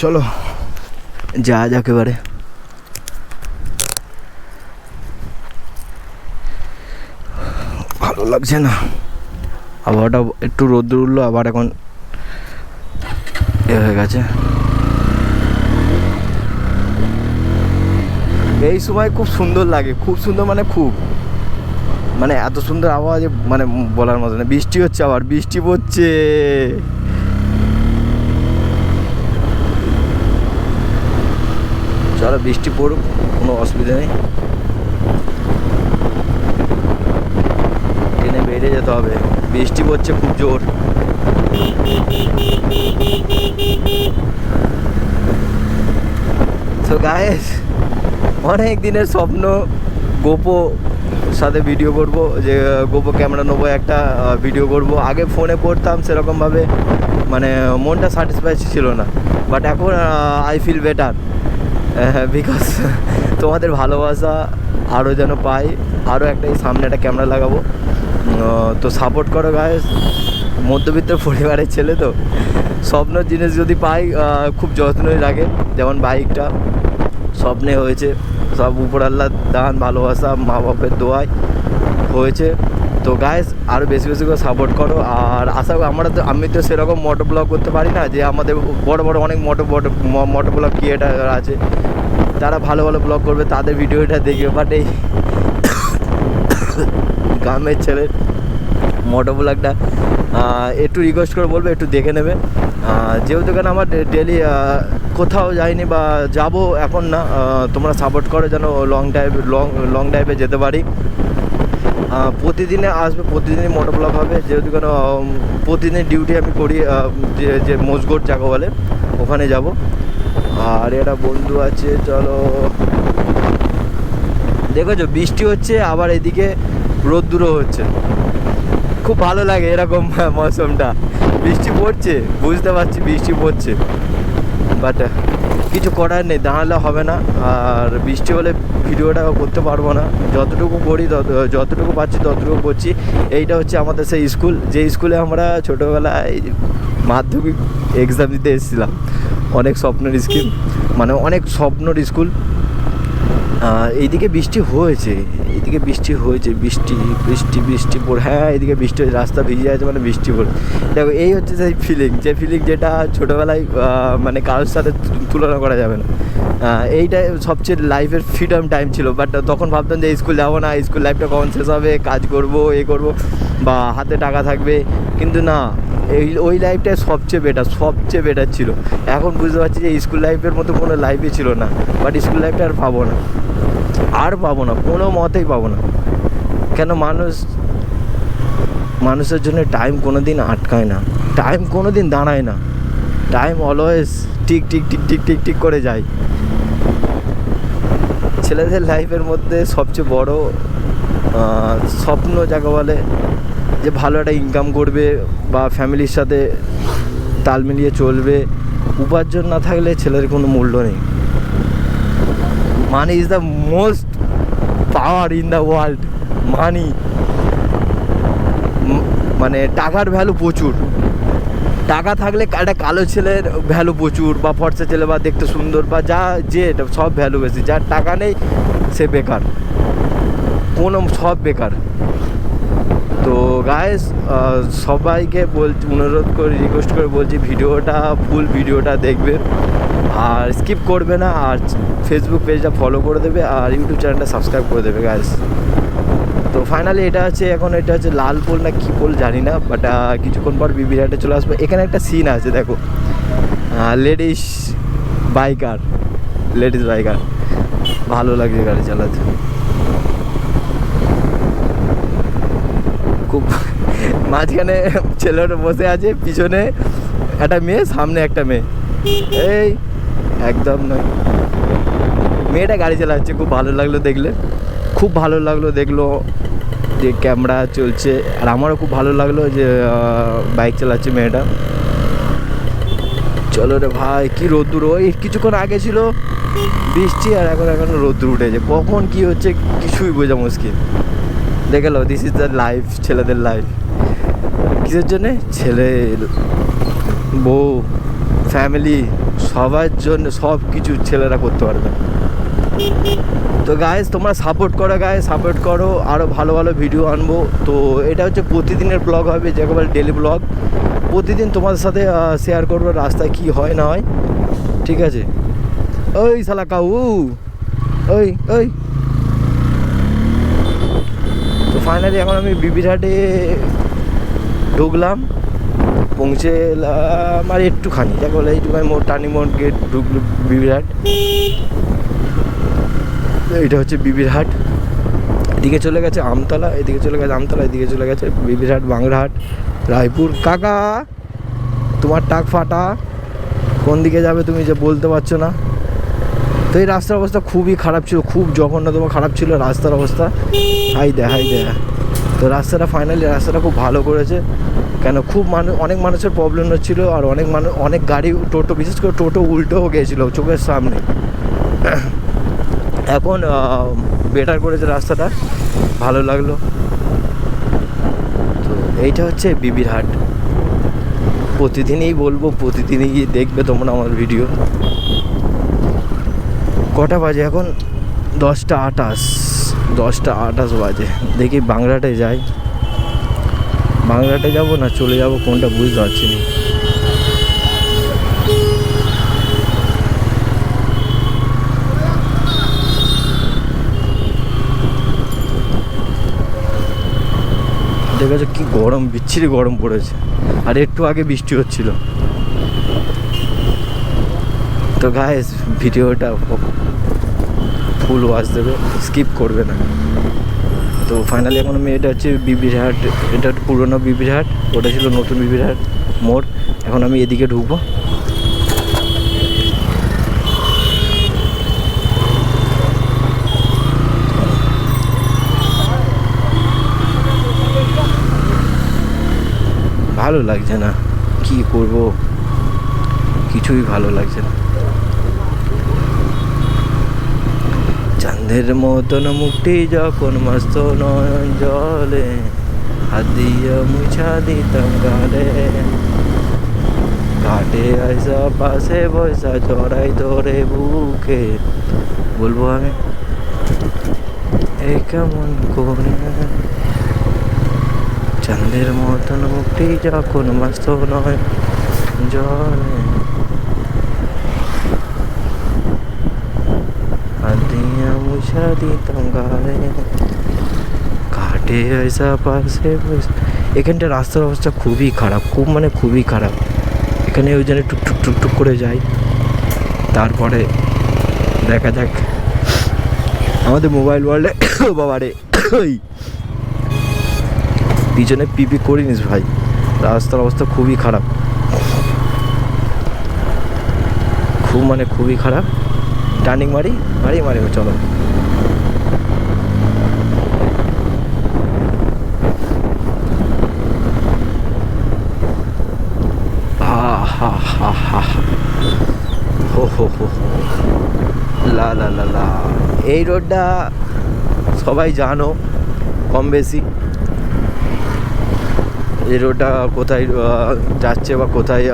চলো যা একেবারে। ভালো লাগছে না, আবহাওয়াটা একটু রোদ্দুর উঠলো, আবার এখন এ হয়ে গেছে। এই সময় খুব সুন্দর লাগে, খুব সুন্দর মানে খুব, মানে এত সুন্দর আবহাওয়া যে মানে বলার মতো না। বৃষ্টি হচ্ছে, আবার বৃষ্টি পড়ছে। চলো বৃষ্টি পড়ুক, কোনো অসুবিধা নেই, ট্রেনে বেরিয়ে যেতে হবে। বৃষ্টি পড়ছে খুব জোর। তো গাইস, অনেক দিনের স্বপ্ন গোপো সাথে ভিডিও করব, যে গোপো ক্যামেরা নেবো, একটা ভিডিও করব। আগে ফোনে করতাম সেরকমভাবে, মানে মনটা স্যাটিসফাই ছিল না, বাট এখন আই ফিল বেটার বিকজ তোমাদের ভালোবাসা আরও যেন পাই, আরও একটা সামনে একটা ক্যামেরা লাগাবো। তো সাপোর্ট করো গাইস, মধ্যবিত্ত পরিবারের ছেলে তো, স্বপ্নের জিনিস যদি পাই খুব যত্নই লাগে। যেমন বাইকটা স্বপ্নে হয়েছে, সব উপর আল্লাহ দান, ভালোবাসা, মা বাপের দোয়ায় হয়েছে। তো গাইস আরও বেশি বেশি করে সাপোর্ট করো। আর আশা করি আমি তো সেরকম মোটো ব্লগ করতে পারি না, যে আমাদের বড় বড় অনেক মোটো ব্লগ ক্রিয়েটার আছে, তারা ভালো ভালো ব্লগ করবে, তাদের ভিডিওটা দেখবে। বাট এই গ্রামের ছেলের মোটো ব্লগটা একটু রিকোয়েস্ট করে বলবে, একটু দেখে নেবে। যেহেতু কেন আমার ডেলি কোথাও যাইনি বা যাব এখন না, তোমরা সাপোর্ট করো যেন লং ড্রাইভে যেতে পারি। প্রতিদিনে আসবে, প্রতিদিনই মোটো ব্লগ হবে, যেহেতু কেন প্রতিদিন ডিউটি আমি করি, যে মজগোট যাকে বলে, ওখানে যাব। আর একটা বন্ধু আছে, চলো। দেখেছো বৃষ্টি হচ্ছে, আবার এদিকে রোদ্দুরও হচ্ছে, খুব ভালো লাগে এরকম মৌসুমটা। বৃষ্টি পড়ছে, বুঝতে পারছি বৃষ্টি পড়ছে, বাট কিছু করার নেই, দাঁড়ালে হবে না। আর বৃষ্টি হলে ভিডিওটা করতে পারবো না, যতটুকু করি যতটুকু পাচ্ছি ততটুকু করছি। এইটা হচ্ছে আমাদের সেই স্কুল, যে স্কুলে আমরা ছোটোবেলায় মাধ্যমিক এক্সাম দিতে এসেছিলাম। অনেক স্বপ্নের স্কিম, মানে অনেক স্বপ্নের স্কুল। এইদিকে বৃষ্টি হয়েছে, এইদিকে বৃষ্টি হয়েছে, বৃষ্টি পড়ে, হ্যাঁ এইদিকে বৃষ্টি হয়েছে, রাস্তা ভিজে আছে, মানে বৃষ্টি পড়ে। দেখো এই হচ্ছে সেই ফিলিং, যেটা ছোটোবেলায় মানে কারোর সাথে তুলনা করা যাবে না। এইটাই সবচেয়ে লাইফের ফ্রিডম টাইম ছিল। বাট তখন ভাবতাম যে স্কুল যাবো না, স্কুল লাইফটা কখন শেষ হবে, কাজ করবো, করবো, বা হাতে টাকা থাকবে, কিন্তু না, ওই লাইফটাই সবচেয়ে বেটার ছিল। এখন বুঝতে পারছি যে স্কুল লাইফের মতো কোনো লাইফই ছিল না। বাট স্কুল লাইফটা আর পাবো না, কোনো মতেই পাবো না। কেন মানুষের জন্য টাইম কোনো দিন আটকায় না, টাইম কোনো দিন দাঁড়ায় না, টাইম অলওয়েজ ঠিক করে যায়। ছেলেদের লাইফের মধ্যে সবচেয়ে বড় স্বপ্ন যাকে বলে, যে ভালো একটা ইনকাম করবে বা ফ্যামিলির সাথে তাল মিলিয়ে চলবে। উপার্জন না থাকলে ছেলের কোনো মূল্য নেই। Money is the most power in the world. Money মানে টাকার ভ্যালু প্রচুর। টাকা থাকলে একটা কালো ছেলের ভ্যালু প্রচুর, বা ফর্সা ছেলে, বা দেখতে সুন্দর, বা এটা সব ভ্যালু বেশি। যার টাকা নেই সে বেকার, সব বেকার। তো গাইস সবাইকে অনুরোধ করে, রিকোয়েস্ট করে বলছি, ফুল ভিডিওটা দেখবে, আর স্কিপ করবে না, আর ফেসবুক পেজটা ফলো করে দেবে, আর ইউটিউব চ্যানেলটা সাবস্ক্রাইব করে দেবে গাইস। তো ফাইনালি এটা হচ্ছে লাল পোল না কী পোল জানি না, বাট কিছুক্ষণ পর বিবিরহাটে চলে আসবে। এখানে একটা সিন আছে, দেখো, লেডিস বাইকার, ভালো লাগছে গাড়ি চালাতে খুব। মাঝখানে ছেলেটা বসে আছে, পিছনে একটা মেয়ে, সামনে একটা মেয়ে, এই একদম নয়, মেয়েটা গাড়ি চালাচ্ছে। খুব ভালো লাগলো দেখলো যে ক্যামেরা চলছে, আর আমারও খুব ভালো লাগলো যে বাইক চালাচ্ছে মেয়েটা। চলো রে ভাই, কি রোদ্দুর! ওই কিছুক্ষণ আগে ছিল বৃষ্টি, আর এখন রোদ্দুর উঠেছে। কখন কি হচ্ছে কিছুই বোঝা মুশকিল। দেখে লো, দিস ইজ দ্য লাইফ, ছেলেদের লাইফ। কিসের জন্যে? ছেলে, বউ, ফ্যামিলি, সবার জন্য সব কিছু ছেলেরা করতে পারবে। তো গাইজ তোমরা সাপোর্ট করো, গাইজ সাপোর্ট করো, আরও ভালো ভালো ভিডিও আনবো। তো এটা হচ্ছে প্রতিদিনের ব্লগ হবে, যাকে বলে ডেলি ব্লগ। প্রতিদিন তোমাদের সাথে শেয়ার করবো রাস্তায় কী হয় না হয়, ঠিক আছে? ওই শালা কাউ, ওই ওই। তো ফাইনালি এখন আমি বিবিরহাটে ঢুকলাম, পৌঁছে এলাম আর একটুখানি, যাকে বলে এইটুখানি মোড়, টার্নিং মোড় গেট ঢুকলো বিবিরহাট। এটা হচ্ছে বিবিরহাট। এদিকে চলে গেছে আমতলা, এদিকে চলে গেছে আমতলা, এদিকে চলে গেছে বিবিরহাট, বাংলাহাট, রায়পুর। কাকা তোমার টাক ফাটা, কোন দিকে যাবে তুমি যে বলতে পারছো না? তো এই রাস্তার অবস্থা খুবই খারাপ ছিল, খুব জঘন্যতম খারাপ ছিল রাস্তার অবস্থা। হাই দে হাই দে। তো রাস্তাটা ফাইনালি রাস্তাটা খুব ভালো করেছে, কেন খুব অনেক মানুষের প্রবলেম হচ্ছিলো, আর অনেক গাড়ি, টোটো, বিশেষ করে টোটো উল্টোও গিয়েছিলো চোখের সামনে। এখন বেটার করেছে রাস্তাটা, ভালো লাগলো। তো এইটা হচ্ছে বিবিরহাট। প্রতিদিনই বলবো, প্রতিদিনই গিয়ে দেখবে তোমরা আমার ভিডিও। কটা বাজে এখন? 10:28 বাজে। দেখি বাংলাহাটে যাই, বাংলাহাটে যাবো না চলে যাবো কোনটা বুঝতে পারছি না। দেখেছো কি গরম, বিচ্ছিরি গরম পড়েছে, আর একটু আগে বৃষ্টি হচ্ছিল। তো গাইস ভিডিওটা ফুল ওয়াচ দেবে, স্কিপ করবে না। তো ফাইনালি এখন আমি, এটা হচ্ছে বিবিরহাট, এটা পুরোনো বিবিরহাট, ওটা ছিল নতুন বিবিরহাট মোড়। এখন আমি এদিকে ঢুকবো। ভালো লাগছে না, কি করব, কিছুই ভালো লাগছে না। চাঁদের মতন মুখটি যখন মস্ত নয়ন জলে, হাত দিয়ে মুছা দিতাম গালে, ঘাটে আইসা পাশে বৈশা জড়াই ধরে বুকে, বলবো আমি এই কেমন করে। চাঁদের মতন মুখটি যখন মস্ত নয় জলে, হাত দিয়ে মুছা দিতাম গালে, ঘাটে আইসা পাশে বসে। এখানটা রাস্তার অবস্থা খুবই খারাপ, খুবই খারাপ। এখানে ওই জন্য টুকটুক টুকটুক করে যাই, তারপরে দেখা যাক আমাদের মোবাইল ওয়ার্ল্ডে। বাবারে ওই পিছনে পিপি করিনিস ভাই, রাস্তার অবস্থা খুবই খারাপ, খুবই খারাপ। টার্নিং মারি চলো। লা এই রোডটা সবাই জানো কম বেশি, এই রোডটা কোথায় যাচ্ছে বা কোথায়